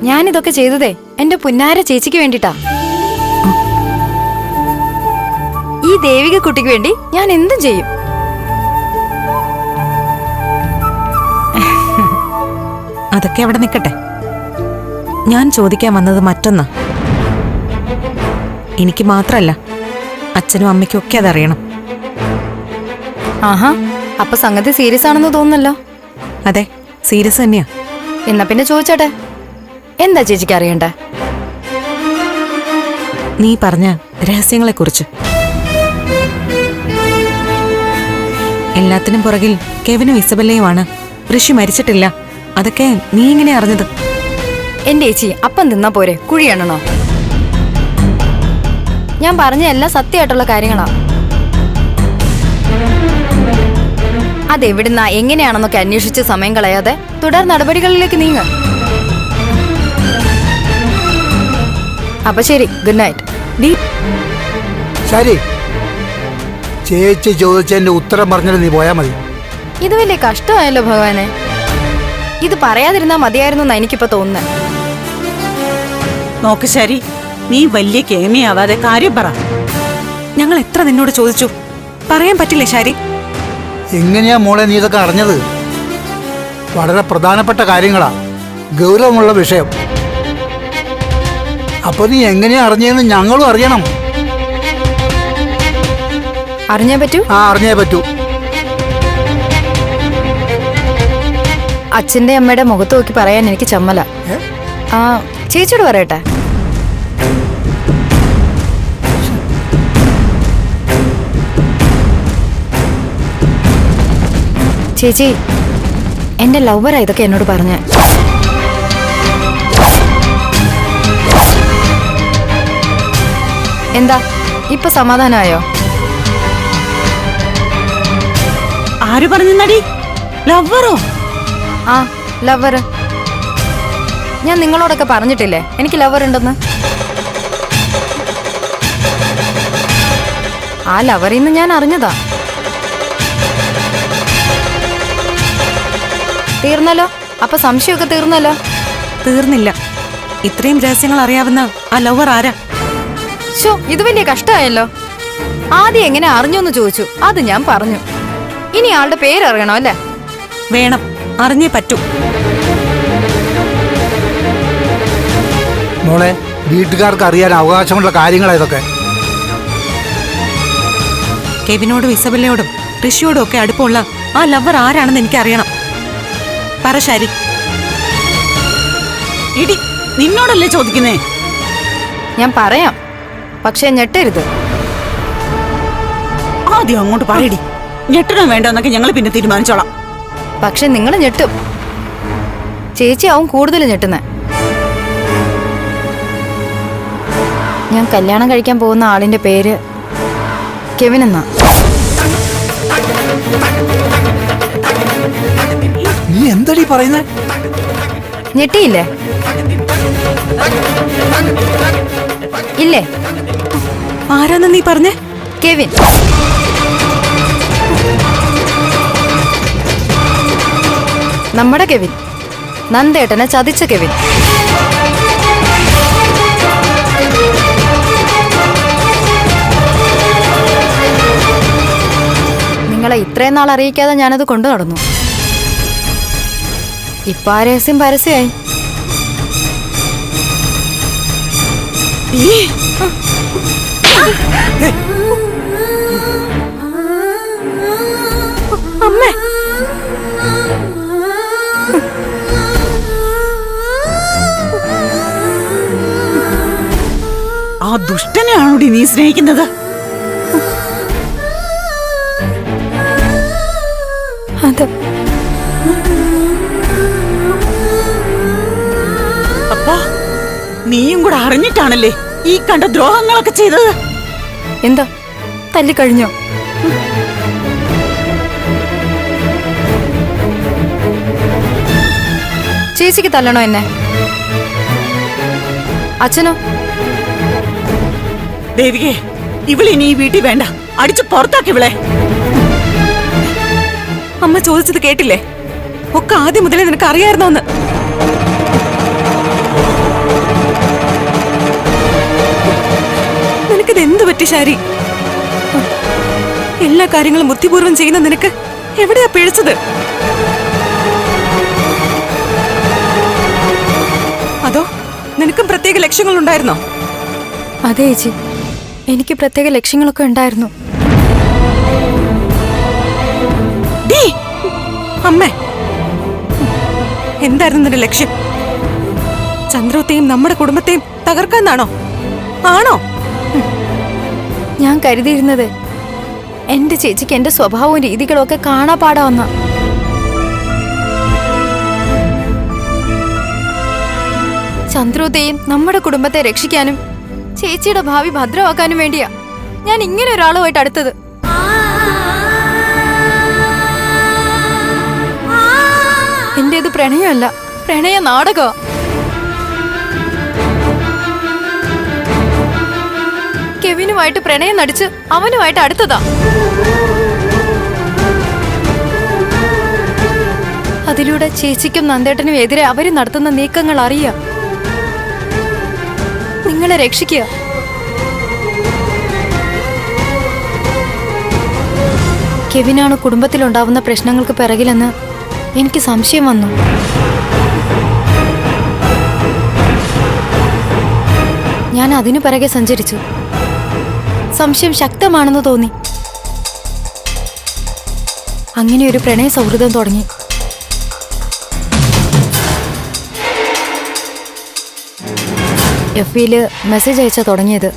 ഞാനിതൊക്കെ ചെയ്തതേ എന്റെ പുന്നാര ചേച്ചിക്ക് വേണ്ടിട്ടാ. ഈ ദേവിക കുട്ടിക്ക് വേണ്ടി ഞാൻ എന്തും ചെയ്യും. അതൊക്കെ അവിടെ നിൽക്കട്ടെ. ഞാൻ ചോദിക്കാൻ വന്നത് മറ്റൊന്നാ. എനിക്ക് മാത്രല്ല, അച്ഛനും അമ്മയ്ക്കും ഒക്കെ അതറിയണം. ആഹാ, അപ്പൊ സംഗതി സീരിയസ് ആണെന്ന് തോന്നുന്നല്ലോ. അതെ, സീരിയസ് തന്നെയാ. എന്നാ പിന്നെ ചോദിച്ചോട്ടെ, എന്താ ചേച്ചിക്ക് അറിയണ്ടേ? നീ പറഞ്ഞ രഹസ്യങ്ങളെക്കുറിച്ച്. എല്ലാത്തിനും പുറകിൽ കെവിനും ഇസബല്ലയുമാണ്. ഋഷി മരിച്ചിട്ടില്ല. അതൊക്കെ നീ എങ്ങനെ അറിഞ്ഞത്? എന്റെ ചേച്ചി, അപ്പം തിന്നാ പോരെ, കുഴി എണ്ണണോ? ഞാൻ പറഞ്ഞ എല്ലാം സത്യമായിട്ടുള്ള കാര്യങ്ങളാ. അതെവിടുന്നാ എങ്ങനെയാണെന്നൊക്കെ അന്വേഷിച്ച് സമയം കളയാതെ തുടർ നടപടികളിലേക്ക് നീങ്ങ. അപ്പൊ ശരി, ഗുഡ് നൈറ്റ്. ശരി, ചേച്ചി ചോദിച്ചതിന്റെ ഉത്തരം പറഞ്ഞിട്ട് നീ പോയാ മതി. ഇത് വലിയ കഷ്ടമായല്ലോ ഭഗവാനെ. ഇത് പറയാതിരുന്നാ മതിയായിരുന്നു എനിക്കിപ്പോ തോന്നുന്നേ. നോക്ക് ശരി, നീ വലിയ കേമിയാവാതെ കാര്യം പറ. ഞങ്ങൾ എത്ര നിന്നോട് ചോദിച്ചു, പറയാൻ പറ്റില്ലേ ശാരി? എങ്ങനെയാ മോളെ നീ ഇതൊക്കെ അറിഞ്ഞത്? വളരെ പ്രധാനപ്പെട്ട കാര്യങ്ങളാ, ഗൗരവമുള്ള വിഷയം. അപ്പൊ നീ എങ്ങനെയാ അറിഞ്ഞതെന്ന് ഞങ്ങളും അറിയണം. അറിഞ്ഞേ പറ്റൂ? ആ, അറിഞ്ഞേ പറ്റൂ. അച്ഛന്റെ അമ്മയുടെ മുഖത്ത് നോക്കി പറയാൻ എനിക്ക് ചമ്മല. ആ, ചേച്ചിയോട് പറയട്ടെ. ചേച്ചി, എന്റെ ലവറാ ഇതൊക്കെ എന്നോട് പറഞ്ഞ. എന്താ ഇപ്പൊ സമാധാനമായോ? ആര് പറഞ്ഞു നടി? ലവ്വറോ? ആ, ലവർ. ഞാൻ നിങ്ങളോടൊക്കെ പറഞ്ഞിട്ടില്ലേ എനിക്ക് ലവർ ഉണ്ടെന്ന്? ആ ലവറിന്ന് ഞാൻ അറിഞ്ഞതാ. തീർന്നല്ലോ. അപ്പൊ സംശയമൊക്കെ തീർന്നല്ലോ. തീർന്നില്ല. ഇത്രയും രഹസ്യങ്ങൾ അറിയാവുന്ന ആ ലവർ ആരാ? ശോ, ഇത് വലിയ കഷ്ടമായല്ലോ. ആദ്യം എങ്ങനെ അറിഞ്ഞോന്ന് ചോദിച്ചു, അത് ഞാൻ പറഞ്ഞു. ഇനി ആളുടെ പേരറിയണോ അല്ലേ? വേണം, അറിഞ്ഞേ പറ്റൂ. മോളെ, വീട്ടുകാർക്ക് അറിയാൻ അവകാശമുള്ള കാര്യങ്ങളാ ഇതൊക്കെ. കെവിനോടും ഇസബല്ലയോടും ഋഷിയോടും ഒക്കെ അടുപ്പമുള്ള ആ ലവർ ആരാണെന്ന് എനിക്കറിയണം. പറ ശാരി. ഇടി, നിന്നോടല്ലേ ചോദിക്കുന്നേ? ഞാൻ പറയാം, പക്ഷെ ഞെട്ടരുത്. ആദ്യം അങ്ങോട്ട് പറയടി. ഞെട്ടണോ വേണ്ടോന്നൊക്കെ ഞങ്ങൾ പിന്നെ തീരുമാനിച്ചോളാം. പക്ഷെ നിങ്ങൾ ഞെട്ടും. ചേച്ചിയാവും കൂടുതൽ ഞെട്ടുന്നേ. ഞാൻ കല്യാണം കഴിക്കാൻ പോകുന്ന ആളിന്റെ പേര് കെവിൻ എന്നാ. നീ എന്തടി പറയുന്നേ? ഞെട്ടിയില്ലേ? ഇല്ലേ? ആരാന്ന് നീ പറഞ്ഞേ? കെവിൻ. നമ്മുടെ കെവിൻ, നന്ദേട്ടനെ ചതിച്ച കെവിൻ. നിങ്ങളെ ഇത്രയും നാൾ അറിയിക്കാതെ ഞാനത് കൊണ്ടു നടന്നു. ഇപ്പൊ ആ രഹസ്യം പരസ്യമായി. അമ്മേ, ആ ദുഷ്ടനെയാണോടി നീ സ്നേഹിക്കുന്നത്? അത് അപ്പോ നീയും കൂടെ അറിഞ്ഞിട്ടാണല്ലേ ഈ കണ്ട ദ്രോഹങ്ങളൊക്കെ ചെയ്തത്? എന്താ തല്ലിക്കഴിഞ്ഞോ? ചേച്ചിക്ക് തല്ലണോ എന്നെ? അച്ഛനോ? ദേവികേ, ഇവളിനി ഈ വീട്ടിൽ വേണ്ട. അടിച്ചു പുറത്താക്കി ഇവളെ. അമ്മ ചോദിച്ചത് കേട്ടില്ലേ? ഒക്കെ ആദ്യം മുതലേ നിനക്ക് അറിയായിരുന്നോന്ന്. പറ്റി ശാരി? എല്ലാ കാര്യങ്ങളും ബുദ്ധിപൂർവ്വം ചെയ്യുന്ന നിനക്ക് എവിടെയാ പിഴച്ചത്? അതോ നിനക്കും പ്രത്യേക ലക്ഷ്യങ്ങൾ ഉണ്ടായിരുന്നോ? അതെ ചേച്ചി, എനിക്ക് പ്രത്യേക ലക്ഷ്യങ്ങളൊക്കെ ഉണ്ടായിരുന്നു. അമ്മേ, എന്തായിരുന്നു നിന്റെ ലക്ഷ്യം? ചന്ദ്രത്തെയും നമ്മുടെ കുടുംബത്തെയും തകർക്കാന്നാണോ? ആണോ? ഞാൻ കരുതിയിരുന്നത് എന്റെ ചേച്ചിക്ക് എന്റെ സ്വഭാവവും രീതികളും ഒക്കെ കാണാപ്പാടാവുന്ന. ചന്ദ്രോദയും നമ്മുടെ കുടുംബത്തെ രക്ഷിക്കാനും ചേച്ചിയുടെ ഭാവി ഭദ്രമാക്കാനും വേണ്ടിയാ ഞാൻ ഇങ്ങനെ ഒരാളുമായിട്ട് അടുത്തത്. എന്റേത് പ്രണയമല്ല, പ്രണയ നാടകമാ. കെവിനുമായിട്ട് പ്രണയം നടിച്ച് അവനുമായിട്ട് അടുത്തതാ. അതിലൂടെ ചേച്ചിക്കും നന്ദേട്ടനും എതിരെ അവര് നടത്തുന്ന നീക്കങ്ങൾ അറിയാം. നിങ്ങളെ രക്ഷിക്കുക. കെവിനാണ് കുടുംബത്തിലുണ്ടാവുന്ന പ്രശ്നങ്ങൾക്ക് പിറകിലെന്ന് എനിക്ക് സംശയം വന്നു. ഞാൻ അതിനു പിറകെ സഞ്ചരിച്ചു. സംശയം ശക്തമാണെന്ന് തോന്നി. അങ്ങനെ ഒരു പ്രണയ സൗഹൃദം തുടങ്ങി. എഫ്ബിയില് മെസ്സേജ് അയച്ചാ തുടങ്ങിയത്.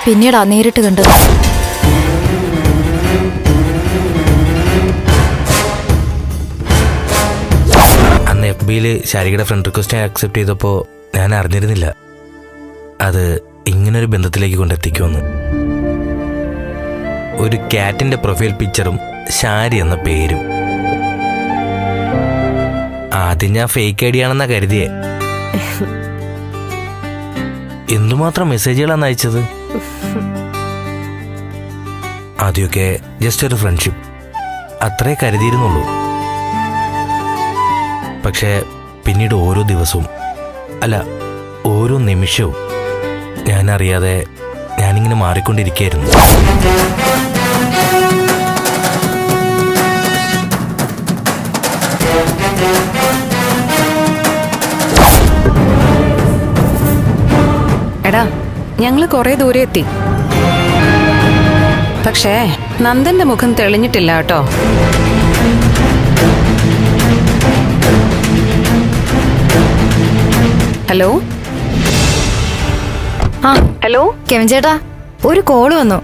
പിന്നീടാ നേരിട്ട് കണ്ടത്. അന്ന് എഫ്ബിയില് ശാരികയുടെ ഫ്രണ്ട് റിക്വസ്റ്റ് ആക്സെപ്റ്റ് ചെയ്തപ്പോൾ ഞാൻ അറിഞ്ഞിരുന്നില്ല അത് ഇങ്ങനൊരു ബന്ധത്തിലേക്ക് കൊണ്ടെത്തിക്കുമെന്ന്. ഒരു ക്യാറ്റിന്റെ പ്രൊഫൈൽ പിക്ചറും ശാരി എന്ന പേരും. ആദ്യം ഞാൻ ഫേക്ക് ഐ ഡി ആണെന്നാ കരുതിയേ. എന്തുമാത്രം മെസ്സേജുകളാണ് അയച്ചത്. ആദ്യമൊക്കെ ജസ്റ്റ് ഒരു ഫ്രണ്ട്ഷിപ്പ് അത്രേ കരുതിയിരുന്നുള്ളൂ. പക്ഷേ പിന്നീട് ഓരോ ദിവസവും, അല്ല ഓരോ നിമിഷവും ഞാനറിയാതെ ഞാനിങ്ങനെ മാറിക്കൊണ്ടിരിക്കുകയായിരുന്നു. എടാ, ഞങ്ങള് കുറെ ദൂരെ എത്തി. പക്ഷേ നന്ദന്റെ മുഖം തെളിഞ്ഞിട്ടില്ല കേട്ടോ. ഹലോ ആ ഹലോ കെവിൻ ചേട്ടാ, ഒരു കോള് വന്നു.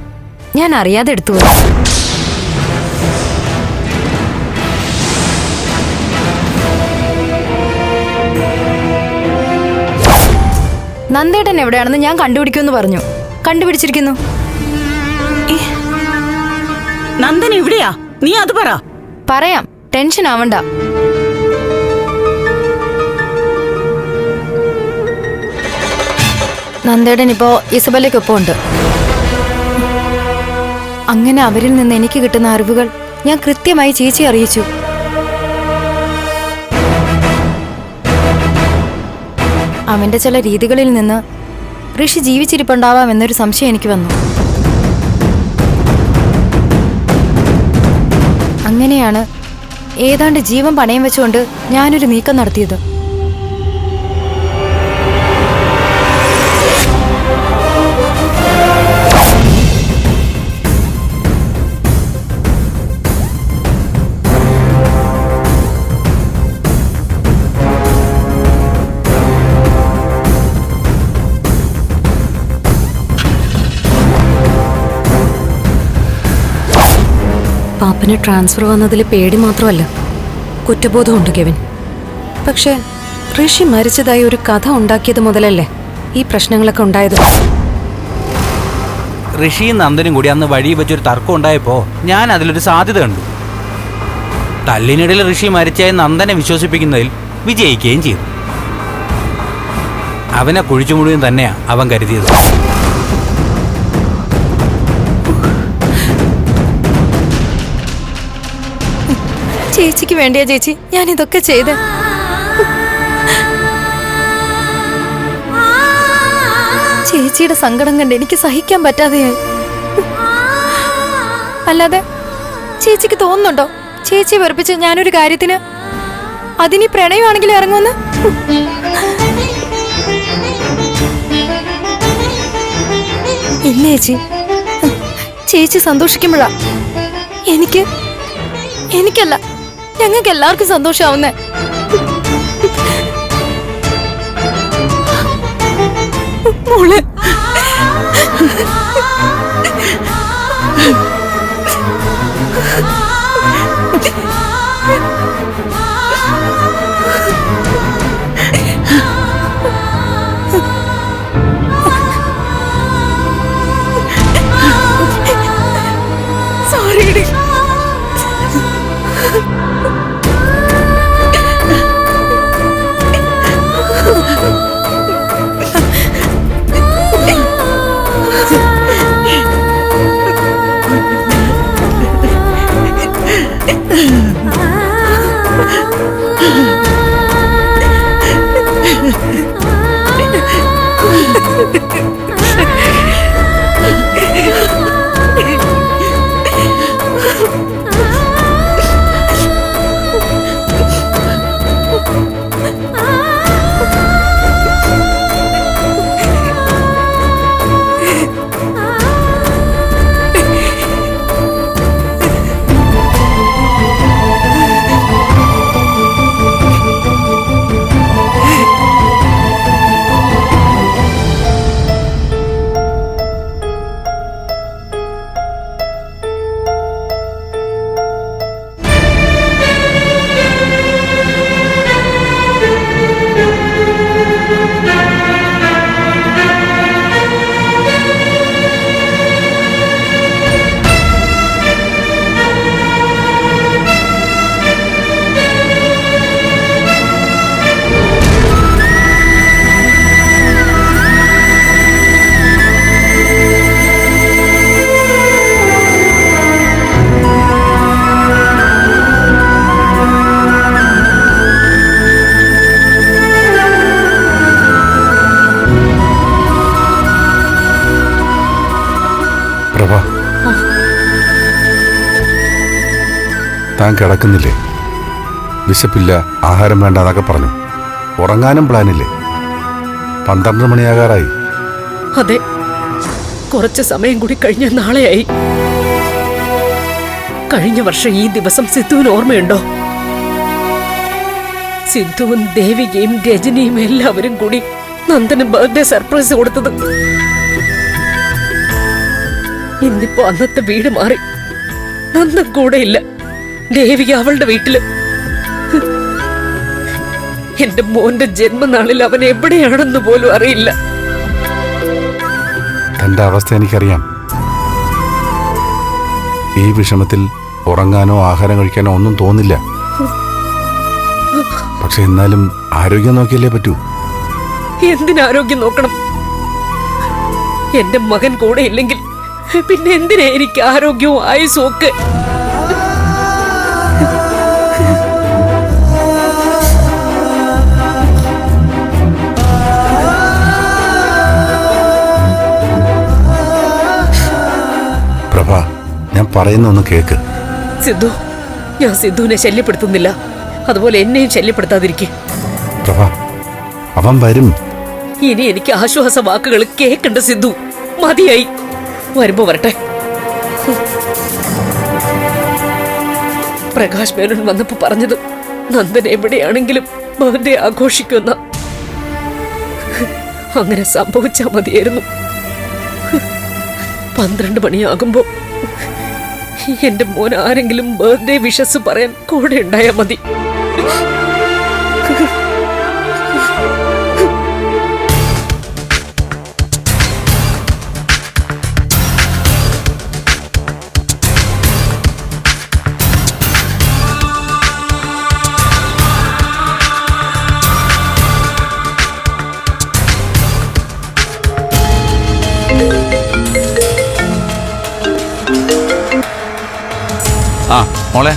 ഞാൻ അറിയാതെ എടുത്തു. നന്ദേട്ടൻ എവിടെയാണെന്ന് ഞാൻ കണ്ടുപിടിക്കുമെന്ന് പറഞ്ഞു. കണ്ടുപിടിച്ചിരിക്കുന്നു. നന്ദൻ എവിടെയാ? നീ അത് പറ. പറയാം, ടെൻഷൻ ആവണ്ട. നന്ദേടൻ ഇപ്പോ ഇസബലയ്ക്കൊപ്പം ഉണ്ട്. അങ്ങനെ അവരിൽ നിന്ന് എനിക്ക് കിട്ടുന്ന അറിവുകൾ ഞാൻ കൃത്യമായി ചേച്ചി അറിയിച്ചു. അവന്റെ ചില രീതികളിൽ നിന്ന് ഋഷി ജീവിച്ചിരിപ്പുണ്ടാവാം എന്നൊരു സംശയം എനിക്ക് വന്നു. അങ്ങനെയാണ് ഏതാണ്ട് ജീവൻ പണയം വെച്ചുകൊണ്ട് ഞാനൊരു നീക്കം നടത്തിയത്. പാപ്പന് ട്രാൻസ്ഫർ വന്നതിൽ പേടി മാത്രമല്ല, കുറ്റബോധമുണ്ട് കെവിൻ. പക്ഷെ ഋഷി മരിച്ചതായി ഒരു കഥ ഉണ്ടാക്കിയത് മുതലല്ലേ ഈ പ്രശ്നങ്ങളൊക്കെ ഉണ്ടായത്. ഋഷിയും നന്ദനും കൂടി അന്ന് വഴി വെച്ചൊരു തർക്കം ഉണ്ടായപ്പോൾ ഞാൻ അതിലൊരു സാധ്യത കണ്ടു. തല്ലിനിടയിൽ ഋഷി മരിച്ചായി നന്ദനെ വിശ്വസിപ്പിക്കുന്നതിൽ വിജയിക്കുകയും ചെയ്തു. അവനെ കുഴിച്ചു മുഴുവൻ തന്നെയാണ് അവൻ കരുതിയത്. ചേച്ചിക്ക് വേണ്ടിയാ ചേച്ചി ഞാൻ ഇതൊക്കെ ചെയ്ത്. ചേച്ചി ചേച്ചിയുടെ സങ്കടം കണ്ട് എനിക്ക് സഹിക്കാൻ പറ്റാതെയായി. അല്ലാതെ ചേച്ചിക്ക് തോന്നുന്നുണ്ടോ ചേച്ചി വെറുപ്പിച്ച് ഞാനൊരു കാര്യത്തിന് അതിനി പ്രണയമാണെങ്കിൽ ഇറങ്ങുമെന്ന്? ഇല്ല ചേച്ചി, ചേച്ചി സന്തോഷിക്കുമ്പോഴാ എനിക്കല്ല ഞങ്ങൾക്ക് എല്ലാവർക്കും സന്തോഷാവുന്നേ. മോളെ സോറി. പ്രഭ, താൻ കിടക്കുന്നില്ലേ? വിശപ്പില്ല, ആഹാരം വേണ്ട എന്നൊക്കെ പറഞ്ഞു. ഉറങ്ങാനും പ്ലാനില്ലേ? 12 മണിയാകാറായി. അതെ, കുറച്ച് സമയം കൂടി കഴിഞ്ഞ നാളെയായി. കഴിഞ്ഞ വർഷം ഈ ദിവസം സിദ്ധുവിന് ഓർമ്മയുണ്ടോ? സിദ്ധുവും ദേവികയും രജനിയും എല്ലാവരും കൂടി നന്ദന് ബർത്ത്ഡേ സർപ്രൈസ് കൊടുത്തത്. ഇന്നിപ്പോ അന്നത്തെ വീട് മാറി. നന്ദൻ കൂടെ ഇല്ല. ദേവിക അവളുടെ വീട്ടില്. എന്റെ മോന്റെ ജന്മനാളിൽ അവൻ എവിടെയാണെന്ന് പോലും അറിയില്ല. തന്റെ അവസ്ഥ എനിക്കറിയാം. ഈ വിഷമത്തിൽ ഉറങ്ങാനോ ആഹാരം കഴിക്കാനോ ഒന്നും തോന്നില്ല. പക്ഷെ എന്നാലും ആരോഗ്യം നോക്കിയല്ലേ പറ്റൂ. എന്തിനാരോഗ്യം നോക്കണം? എന്റെ മകൻ കൂടെ ഇല്ലെങ്കിൽ പിന്നെ എന്തിനാ എനിക്ക് ആരോഗ്യവും ആയുസ്സും ഒക്കെ? പ്രഭ, ഞാൻ പറയുന്ന ഒന്ന് കേക്ക്. സിദ്ധു, ഞാൻ സിദ്ധുവിനെ ശല്യപ്പെടുത്തുന്നില്ല. അതുപോലെ എന്നെയും ശല്യപ്പെടുത്താതിരിക്കെ. പ്രഭ, അവൻ വരും. ഇനി എനിക്ക് ആശ്വാസ വാക്കുകൾ കേക്കണ്ട സിദ്ധു. മതിയായി. വരുമ്പോ വരട്ടെ. പ്രകാശ് മേനോൻ വന്നപ്പോ പറഞ്ഞത് നന്ദൻ എവിടെയാണെങ്കിലും ബർത്ത്ഡേ ആഘോഷിക്കുന്ന. അങ്ങനെ സംഭവിച്ചാ മതിയായിരുന്നു. 12 മണിയാകുമ്പോ എന്റെ മോൻ ആരെങ്കിലും ബർത്ത്ഡേ വിഷസ് പറയാൻ കൂടെ ഉണ്ടായാ മതി. ആ മോളെ,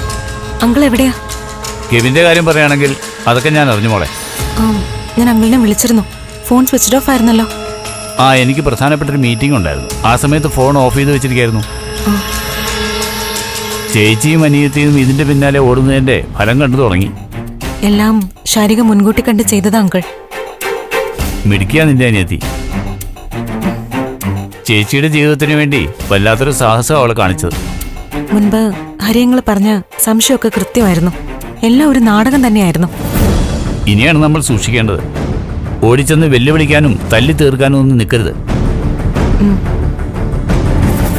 അങ്കിൾ എവിടെയാ? കെവിന്റെ കാര്യം പറയുകയാണെങ്കിൽ അതൊക്കെ ഞാൻ അറിഞ്ഞു മോളെ. ഞാൻ അങ്കിളിനെ വിളിച്ചിരുന്നു. ഫോൺ സ്വിച്ച് ഓഫ് ആയിരുന്നല്ലോ. ആ എനിക്ക് പ്രധാനപ്പെട്ടൊരു മീറ്റിംഗ് ഉണ്ടായിരുന്നു. ആ സമയത്ത് ഫോൺ ഓഫ് ചെയ്ത് വെച്ചിരിക്കായിരുന്നു. ചേച്ചിയും അനിയത്തിയും ഇതിന്റെ പിന്നാലെ ഓടുന്നതിന്റെ ഫലം കണ്ടു തുടങ്ങി. എല്ലാം ശാരിക മുൻകൂട്ടി കണ്ട് ചെയ്തതാ അങ്കിൾ. മിടുക്കിയാ നിന്റെ അനിയത്തി. ചേച്ചിയുടെ ജീവിതത്തിന് വേണ്ടി വല്ലാത്തൊരു സാഹസം അവളെ കാണിച്ചത്. മുൻപ് ഹരിയങ്ങൾ പറഞ്ഞ സംശയമൊക്കെ കൃത്യമായിരുന്നു. എല്ലാം ഒരു നാടകം തന്നെയായിരുന്നു. ഇനിയാണ് നമ്മൾ സൂക്ഷിക്കേണ്ടത്. ഓടിച്ചെന്ന് വെല്ലുവിളിക്കാനും തല്ലി തീർക്കാനും ഒന്നും നിൽക്കരുത്.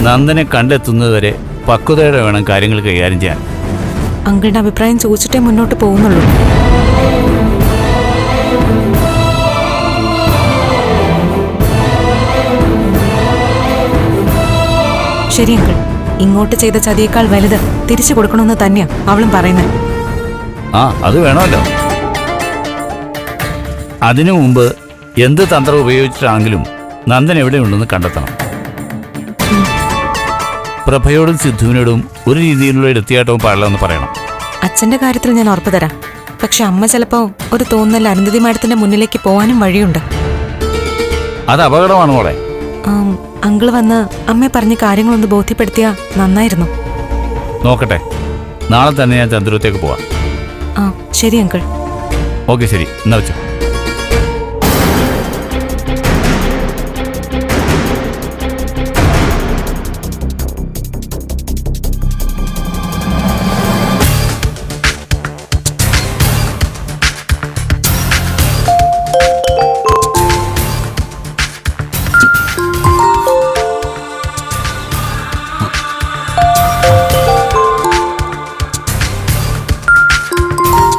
നന്ദനെ കണ്ടെത്തുന്നതുവരെ പക്വതയോടെ വേണം കാര്യങ്ങൾ കൈകാര്യം ചെയ്യാൻ. അങ്കിളുടെ അഭിപ്രായം ചോദിച്ചിട്ടേ മുന്നോട്ട് പോകുന്നുള്ളൂ. ശരി അങ്കിൾ, ഇങ്ങോട്ട് ചെയ്ത ചതിയേക്കാൾ വലുത് തിരിച്ചു കൊടുക്കണമെന്ന് തന്നെയാ അവളും പറയുന്നത്. ആ അത് വേണമല്ലോ. അതിനു മുമ്പ് എന്ത് തന്ത്രം ഉപയോഗിച്ചിട്ടാണെങ്കിലും നന്ദൻ എവിടെയുണ്ടെന്ന് കണ്ടെത്തണം. പ്രഭയോടും സിദ്ധുവിനോടും ഒരു രീതിയിലുള്ള എടുത്തിയാട്ടവും പാടില്ലെന്ന് പറയണം. അച്ഛന്റെ കാര്യത്തിൽ ഞാൻ ഉറപ്പ് തരാം. പക്ഷെ അമ്മ ചിലപ്പോ ഒരു തോന്നൽ അരുന്ധതി മാഡത്തിന്റെ മുന്നിലേക്ക് പോകാനും വഴിയുണ്ട്. അത് അപകടമാണ് മോളെ. അങ്കിള് വന്ന് അമ്മയെ പറഞ്ഞ കാര്യങ്ങളൊന്ന് ബോധ്യപ്പെടുത്തിയാ നന്നായിരുന്നു. നോക്കട്ടെ, നാളെ തന്നെ ഞാൻ ചന്ദ്രത്തേക്ക് പോവാം. ആ ശരി അങ്കിൾ. ഓക്കെ ശരി, എന്നാ വെച്ചോ.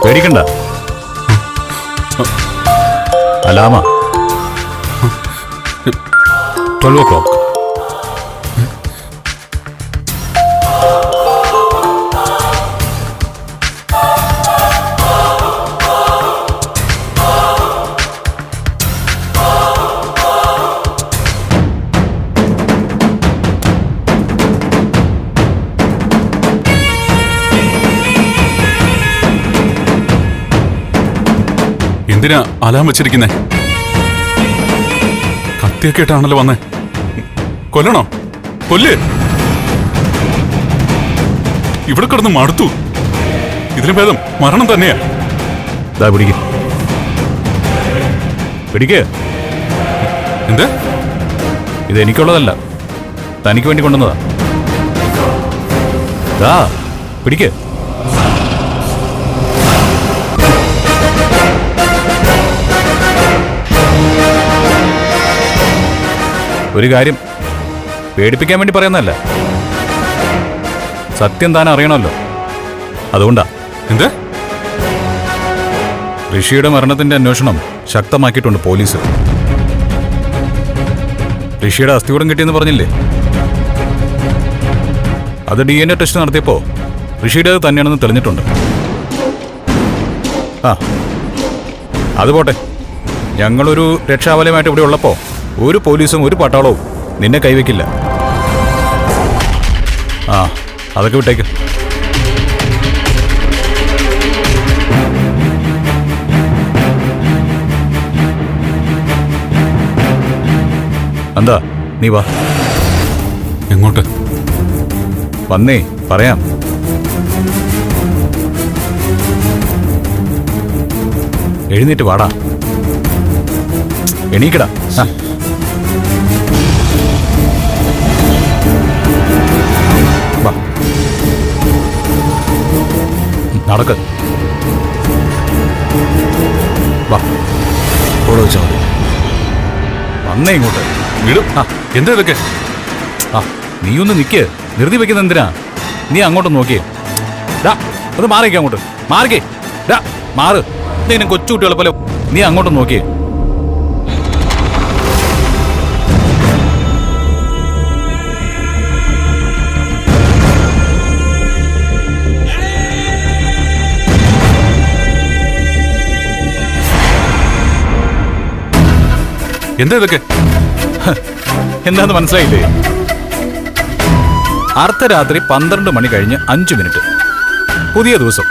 പേടിക്കണ്ട. അലാമ 12 o'clock. എന്തിനാ അലാം വെച്ചിരിക്കുന്നേ? കത്തിയൊക്കെ ഇട്ടാണല്ലോ വന്നേ. കൊല്ലണോ? കൊല്ല്. ഇവിടെ കിടന്ന് മടുത്തു. ഇതിന് ഭേദം മരണം തന്നെയാ. പിടിക്ക്. എന്ത്? ഇത് എനിക്കുള്ളതല്ല, തനിക്ക് വേണ്ടി കൊണ്ടുവന്നതാ. പിടിക്ക്. ഒരു കാര്യം പേടിപ്പിക്കാൻ വേണ്ടി പറയുന്നതല്ല, സത്യം താൻ അറിയണമല്ലോ, അതുകൊണ്ടാ. എന്ത്? ഋഷിയുടെ മരണത്തിന്റെ അന്വേഷണം ശക്തമാക്കിയിട്ടുണ്ട് പോലീസ്. ഋഷിയുടെ അസ്ഥികൂടം കിട്ടിയെന്ന് പറഞ്ഞില്ലേ? അത് DNA ടെസ്റ്റ് നടത്തിയപ്പോ ഋഷിയുടേത് തന്നെയാണെന്ന് തെളിഞ്ഞിട്ടുണ്ട്. അത് പോട്ടെ, ഞങ്ങളൊരു രക്ഷാവലയമായിട്ട് ഇവിടെ ഉള്ളപ്പോ ഒരു പോലീസും ഒരു പട്ടാളവും നിന്നെ കൈവയ്ക്കില്ല. അതൊക്കെ വിട്ടേക്ക്. എന്താ നീ വാ. എങ്ങോട്ട്? വന്നേ, പറയാം. എഴുന്നേറ്റ് വാടാ. എണീക്കടാ. നടക്ക്. വാ, ഓടെ വെച്ചാൽ മതി. വന്നേ ഇങ്ങോട്ട്. വിടും. എന്താ ഇതൊക്കെ? നീ ഒന്ന് നിൽക്ക്. നിർത്തി വെക്കുന്ന എന്തിനാ? നീ അങ്ങോട്ട് നോക്കിയേ. അത് മാറിക്കേ, അങ്ങോട്ട് മാറിക്കേ. മാറ്. എന്തെങ്കിലും കൊച്ചുകുട്ടികളെ പോലെ നീ അങ്ങോട്ട് നോക്കിയേ. എന്താ ഇതൊക്കെ? എന്താന്ന് മനസ്സിലായില്ലേ? അർദ്ധരാത്രി 12 മണി കഴിഞ്ഞ് 5 മിനിറ്റ്. പുതിയ ദിവസം.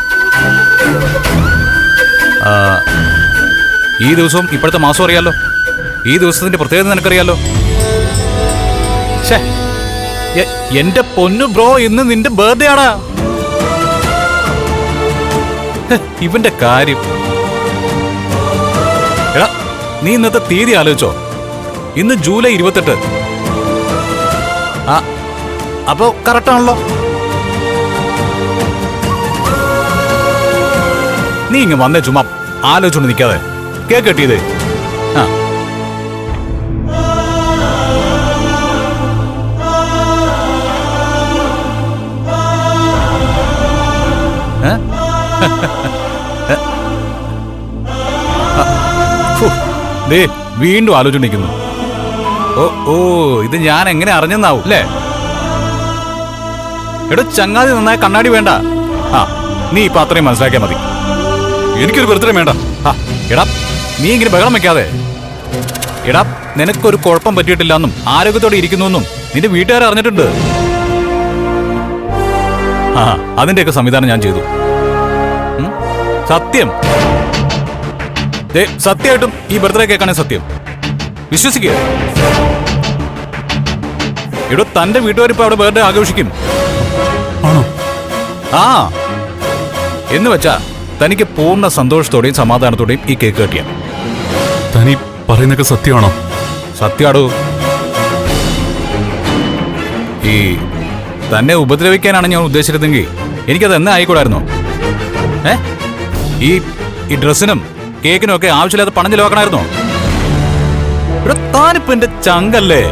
ഈ ദിവസവും ഇപ്പോഴത്തെ മാസം അറിയാലോ. ഈ ദിവസത്തിന്റെ പ്രത്യേകത നിനക്കറിയാലോ. ഛേ, എന്റെ പൊന്നു ബ്രോ, ഇന്ന് നിന്റെ ബർത്ത്ഡേ ആടാ. ഇവന്റെ കാര്യം. എടാ, നീ ഇന്നത്തെ തീയതി ആലോചിച്ചോ? ഇന്ന് ജൂലൈ 28. അപ്പോ കറക്റ്റാണല്ലോ. നീ ഇങ്ങ് വന്നേ, ചുമ്മാ ആലോചിച്ചോണ്ട് നിൽക്കാതെ. കേക്ക് കെട്ടിയതേ. ആ ദേ, വീണ്ടും ആലോചിച്ചിരിക്കുന്നു. ഓ, ഇത് ഞാൻ എങ്ങനെ അറിഞ്ഞെന്നാവും അല്ലേ? എടോ ചങ്ങാതി, നന്നായ കണ്ണാടി വേണ്ട. നീ ഇപ്പൊ അത്രയും മനസ്സിലാക്കിയാൽ മതി. എനിക്കൊരു ബർത്ത്ഡേ വേണ്ട. എടാ, നീ ഇങ്ങനെ ബഹളം വെക്കാതെ. എടാ, നിനക്കൊരു കുഴപ്പം പറ്റിയിട്ടില്ലെന്നും ആരോഗ്യത്തോടെ ഇരിക്കുന്നുവെന്നും നിന്റെ വീട്ടുകാരെ അറിഞ്ഞിട്ടുണ്ട്. അതിന്റെയൊക്കെ സംവിധാനം ഞാൻ ചെയ്തു. സത്യം. സത്യമായിട്ടും ഈ ബർത്ത്ഡേ കേക്കാണ് സത്യം. വിശ്വസിക്കുക. എടോ, തന്റെ വീട്ടുകാരിപ്പോ അവിടെ ബർത്ത്ഡേ ആഘോഷിക്കും. എന്ന് വെച്ചാ തനിക്ക് പൂർണ്ണ സന്തോഷത്തോടെയും സമാധാനത്തോടെയും ഈ കേക്ക് കെട്ടിയ. തനി പറയുന്നൊക്കെ സത്യമാണോ? സത്യാടോ. ഈ തന്നെ ഉപദ്രവിക്കാനാണ് ഞാൻ ഉദ്ദേശിച്ചിരുന്നെങ്കിൽ എനിക്കത് എന്നെ ആയിക്കൂടായിരുന്നോ? ഈ ഡ്രസ്സിനും കേക്കിനും ഒക്കെ ആവശ്യമില്ലാതെ പണം ചെലവാക്കണമായിരുന്നോ? ഇവിടെ താനിപ്പോ എന്റെ ചങ്കല്ലേ.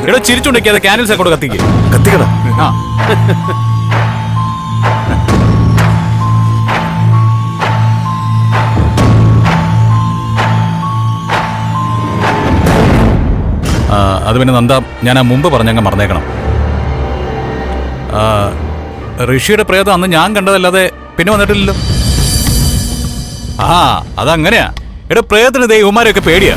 ഇവിടെ ചിരിച്ചുണ്ടാക്കിയത് ക്യാൻഡിൽസ് ഒക്കെ കത്തിക്കണം. അത് പിന്നെ നന്ദ, ഞാൻ മുമ്പ് പറഞ്ഞങ്ങ് മറന്നേക്കണം. ഋഷിയുടെ പ്രേതം അന്ന് ഞാൻ കണ്ടതല്ലാതെ പിന്നെ വന്നിട്ടില്ലല്ലോ. അതങ്ങനെയാ. ഇവിടെ പ്രേതത്തിന് ദൈവമാരെയൊക്കെ പേടിയാ.